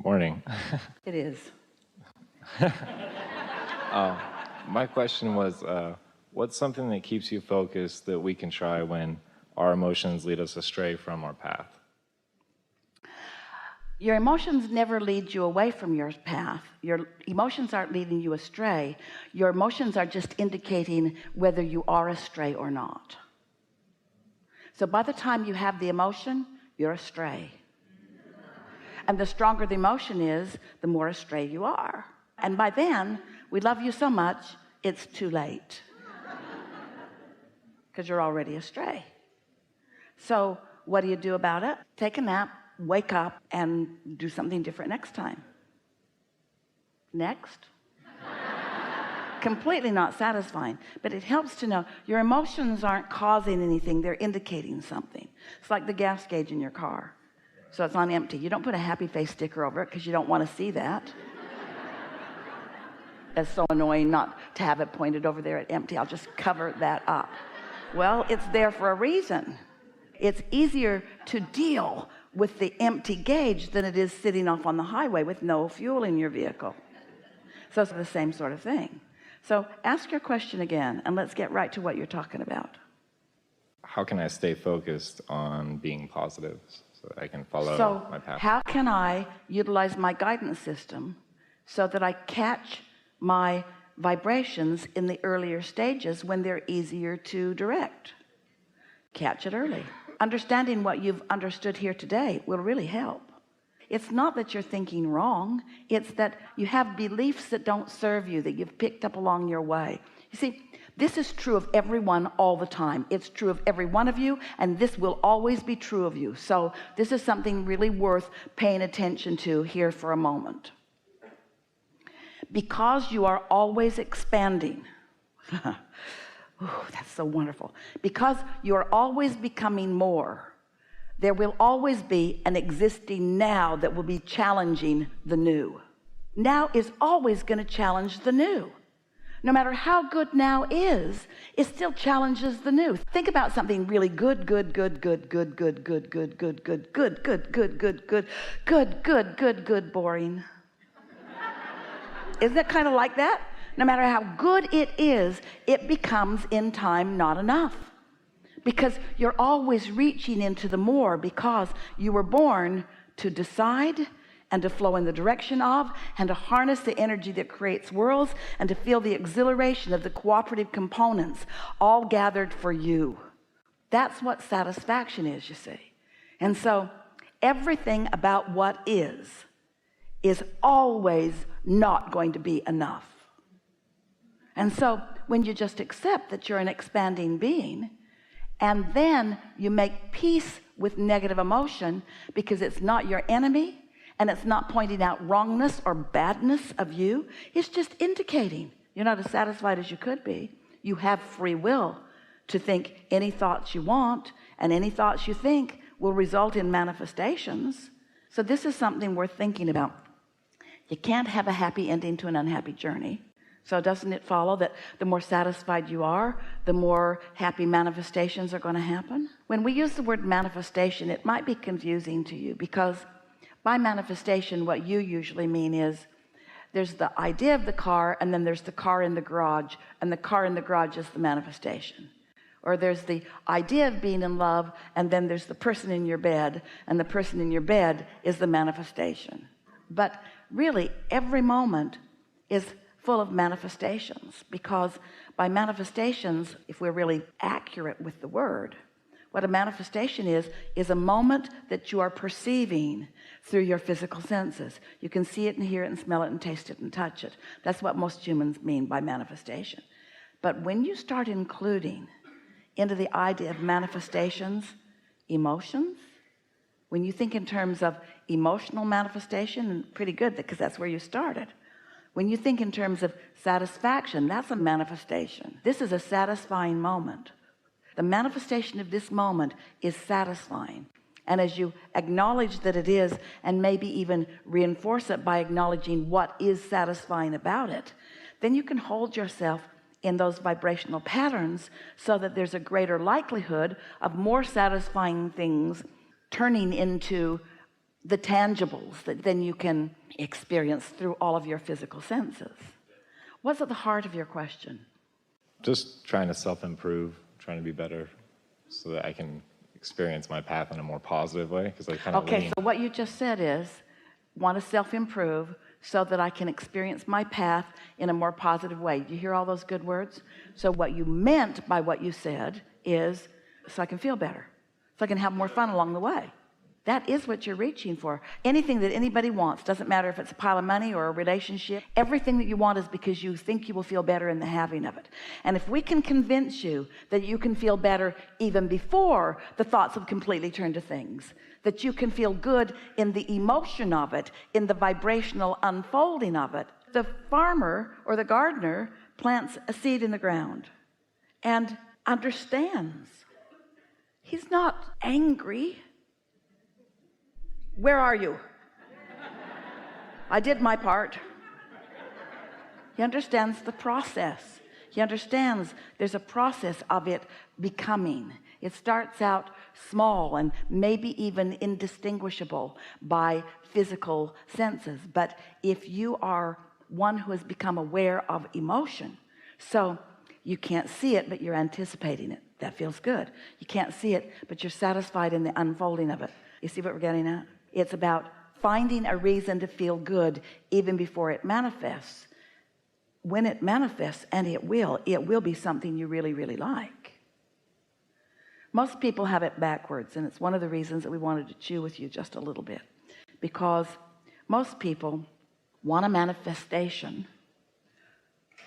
Morning. It is. My question was, what's something that keeps you focused that we can try when our emotions lead us astray from our path? Your emotions never lead you away from your path. Your emotions aren't leading you astray. Your emotions are just indicating whether you are astray or not. So by the time you have the emotion, you're astray. And the stronger the emotion is, the more astray you are. And by then, we love you so much, it's too late. Because you're already astray. So what do you do about it? Take a nap, wake up, and do something different next time. Next. Completely not satisfying, but it helps to know your emotions aren't causing anything, they're indicating something. It's like the gas gauge in your car. So it's on empty. You don't put a happy face sticker over it because you don't want to see that. It's so annoying not to have it pointed over there at empty. I'll just cover that up. Well, it's there for a reason. It's easier to deal with the empty gauge than it is sitting off on the highway with no fuel in your vehicle. So it's the same sort of thing. So ask your question again, and let's get right to what you're talking about. How can I stay focused on being positive so that I can follow my path? How can I utilize my guidance system so that I catch my vibrations in the earlier stages when they're easier to direct? Catch it early. Understanding what you've understood here today will really help. It's not that you're thinking wrong, it's that you have beliefs that don't serve you, that you've picked up along your way. You see, this is true of everyone all the time. It's true of every one of you, and this will always be true of you. So this is something really worth paying attention to here for a moment. Because you are always expanding. Ooh, that's so wonderful. Because you're always becoming more, there will always be an existing now that will be challenging the new. Now is always going to challenge the new. No matter how good now is, it still challenges the new. Think about something really good, boring. Isn't it kind of like that? No matter how good it is, it becomes in time not enough. Because you're always reaching into the more, because you were born to decide and to flow in the direction of and to harness the energy that creates worlds and to feel the exhilaration of the cooperative components all gathered for you. That's what satisfaction is, you see. And so everything about what is always not going to be enough. And so when you just accept that you're an expanding being, and then you make peace with negative emotion because it's not your enemy and it's not pointing out wrongness or badness of you, it's just indicating you're not as satisfied as you could be. You have free will to think any thoughts you want, and any thoughts you think will result in manifestations. So this is something worth thinking about. You can't have a happy ending to an unhappy journey. So doesn't it follow that the more satisfied you are, the more happy manifestations are going to happen? When we use the word manifestation, it might be confusing to you, because by manifestation, what you usually mean is there's the idea of the car, and then there's the car in the garage, and the car in the garage is the manifestation. Or there's the idea of being in love, and then there's the person in your bed, and the person in your bed is the manifestation. But really, every moment is full of manifestations, because by manifestations, if we're really accurate with the word, what a manifestation is a moment that you are perceiving through your physical senses. You can see it and hear it and smell it and taste it and touch it. That's what most humans mean by manifestation. But when you start including into the idea of manifestations emotions, when you think in terms of emotional manifestation, pretty good, because that's where you started. When you think in terms of satisfaction, that's a manifestation. This is a satisfying moment. The manifestation of this moment is satisfying. And as you acknowledge that it is, and maybe even reinforce it by acknowledging what is satisfying about it, then you can hold yourself in those vibrational patterns so that there's a greater likelihood of more satisfying things turning into the tangibles that then you can experience through all of your physical senses. What's at the heart of your question? Just trying to self-improve, trying to be better so that I can experience my path in a more positive way, because I kind of Okay, so what you just said is, want to self-improve so that I can experience my path in a more positive way. Do you hear all those good words? So what you meant by what you said is, so I can feel better, so I can have more fun along the way. That is what you're reaching for. Anything that anybody wants, doesn't matter if it's a pile of money or a relationship, everything that you want is because you think you will feel better in the having of it. And if we can convince you that you can feel better even before the thoughts have completely turned to things, that you can feel good in the emotion of it, in the vibrational unfolding of it. The farmer or the gardener plants a seed in the ground and understands. He's not angry. Where are you? I did my part. He understands the process. He understands there's a process of it becoming. It starts out small and maybe even indistinguishable by physical senses. But if you are one who has become aware of emotion, so you can't see it, but you're anticipating it. That feels good. You can't see it, but you're satisfied in the unfolding of it. You see what we're getting at? It's about finding a reason to feel good even before it manifests. When it manifests, and it will be something you really, really like. Most people have it backwards, and it's one of the reasons that we wanted to chew with you just a little bit, because most people want a manifestation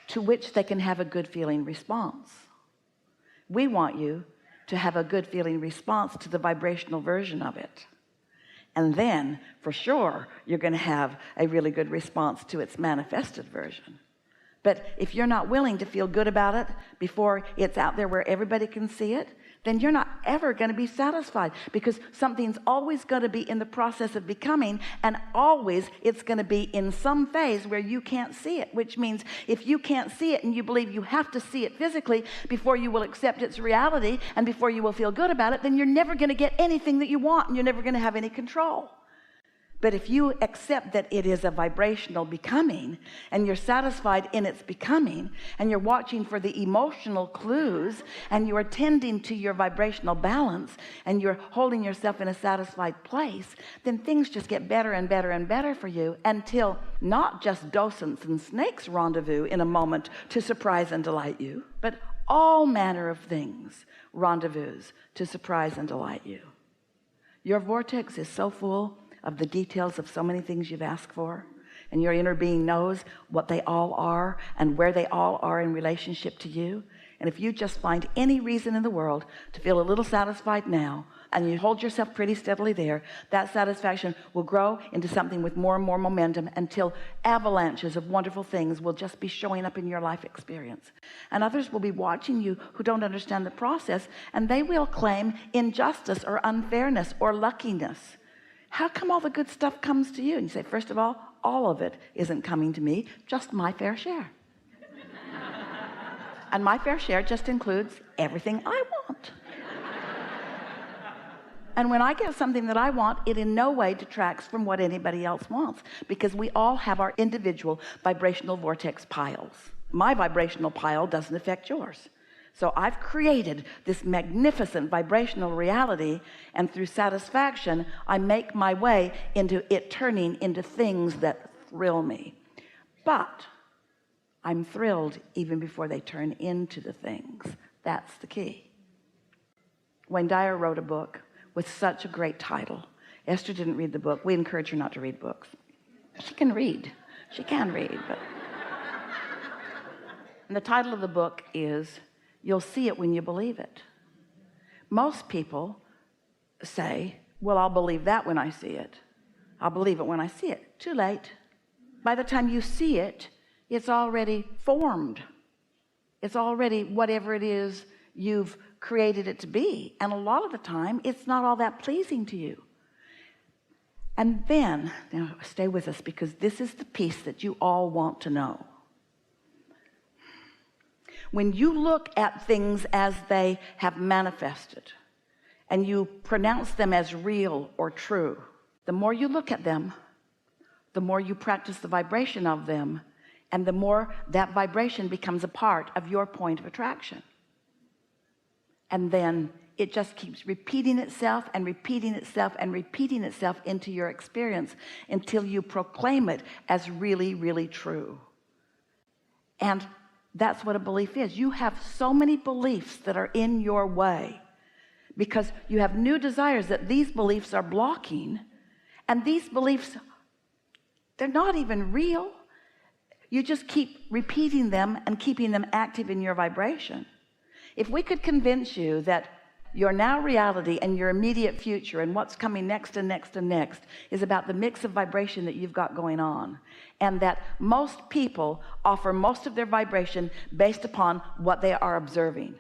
to which they can have a good feeling response. We want you to have a good feeling response to the vibrational version of it. And then for sure you're going to have a really good response to its manifested version. But if you're not willing to feel good about it before it's out there where everybody can see it, then you're not ever going to be satisfied, because something's always going to be in the process of becoming, and always it's going to be in some phase where you can't see it, which means if you can't see it and you believe you have to see it physically before you will accept its reality and before you will feel good about it, then you're never going to get anything that you want, and you're never going to have any control. But if you accept that it is a vibrational becoming, and you're satisfied in its becoming, and you're watching for the emotional clues, and you're tending to your vibrational balance, and you're holding yourself in a satisfied place, then things just get better and better and better for you, until not just docents and snakes rendezvous in a moment to surprise and delight you, but all manner of things rendezvous to surprise and delight you. Your vortex is so full of the details of so many things you've asked for, and your inner being knows what they all are and where they all are in relationship to you. And if you just find any reason in the world to feel a little satisfied now, and you hold yourself pretty steadily there, that satisfaction will grow into something with more and more momentum, until avalanches of wonderful things will just be showing up in your life experience. And others will be watching you who don't understand the process, and they will claim injustice or unfairness or luckiness. How come all the good stuff comes to you? And you say, first of all of it isn't coming to me, just my fair share. And my fair share just includes everything I want. And when I get something that I want, it in no way detracts from what anybody else wants, because we all have our individual vibrational vortex piles. My vibrational pile doesn't affect yours. So I've created this magnificent vibrational reality, and through satisfaction I make my way into it turning into things that thrill me. But I'm thrilled even before they turn into the things. That's the key. Wayne Dyer wrote a book with such a great title. Esther didn't read the book. We encourage her not to read books. She can read, but and the title of the book is You'll See It When You Believe It. Most people say, well, I'll believe that when I see it. I'll believe it when I see it. Too late. By the time you see it, it's already formed. It's already whatever it is you've created it to be. And a lot of the time, it's not all that pleasing to you. And then, now stay with us, because this is the piece that you all want to know. When you look at things as they have manifested, and you pronounce them as real or true, The more you look at them, the more you practice the vibration of them, and the more that vibration becomes a part of your point of attraction. And then it just keeps repeating itself and repeating itself and repeating itself into your experience until you proclaim it as really, really true. And that's what a belief is. You have so many beliefs that are in your way because you have new desires that these beliefs are blocking, and these beliefs, they're not even real. You just keep repeating them and keeping them active in your vibration. If we could convince you that your now reality and your immediate future and what's coming next and next and next is about the mix of vibration that you've got going on, and that most people offer most of their vibration based upon what they are observing.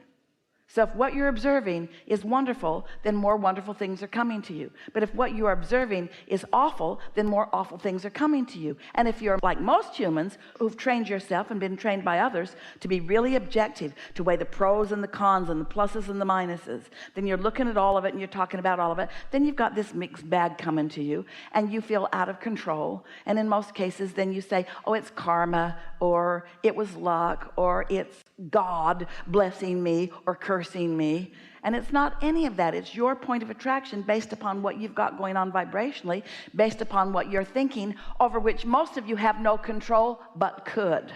So if what you're observing is wonderful, then more wonderful things are coming to you. But if what you are observing is awful, then more awful things are coming to you. And if you're like most humans who've trained yourself and been trained by others to be really objective, to weigh the pros and the cons and the pluses and the minuses, then you're looking at all of it and you're talking about all of it, then you've got this mixed bag coming to you and you feel out of control. And in most cases then you say, oh, it's karma, or it was luck, or it's God blessing me or cursing me. And it's not any of that. It's your point of attraction based upon what you've got going on vibrationally, based upon what you're thinking, over which most of you have no control but could.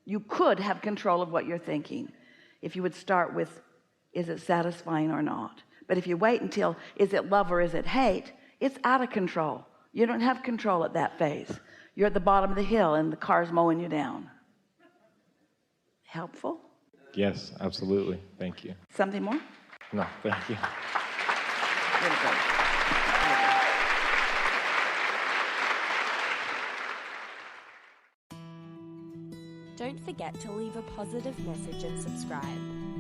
You could have control of what you're thinking if you would start with, is it satisfying or not? But if you wait until, is it love or is it hate, it's out of control. You don't have control at that phase. You're at the bottom of the hill and the car's mowing you down. Helpful? Yes, absolutely. Thank you. Something more? No, thank you. Really good. Don't forget to leave a positive message and subscribe.